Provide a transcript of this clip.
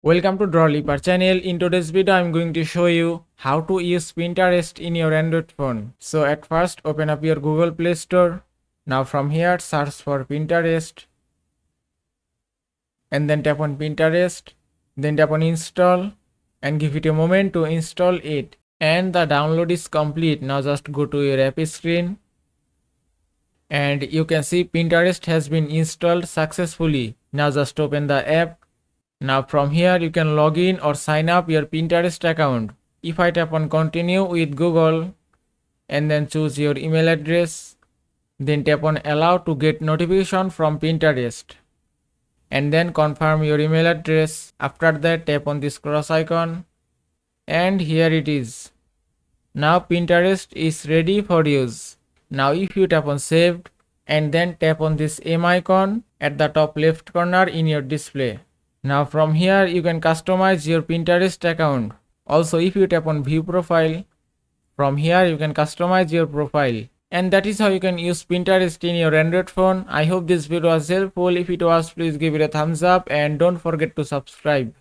Welcome to Drawleaper channel. In today's video, I'm going to show you how to use Pinterest in your Android phone. So at first, open up your Google Play Store. Now from here, search for Pinterest. And then tap on Pinterest. Then tap on install. And give it a moment to install it. And the download is complete. Now just go to your app screen. And you can see Pinterest has been installed successfully. Now just open the app. Now from here you can log in or sign up your Pinterest account. If I tap on continue with Google and then choose your email address, then tap on allow to get notification from Pinterest and then confirm your email address. After that, tap on this cross icon and here it is. Now Pinterest is ready for use. Now if you tap on saved and then tap on this M icon at the top left corner in your display. Now from here you can customize your Pinterest account. Also if you tap on view profile, from here you can customize your profile. And that is how you can use Pinterest in your Android phone. I hope this video was helpful. If it was, please give it a thumbs up and don't forget to subscribe.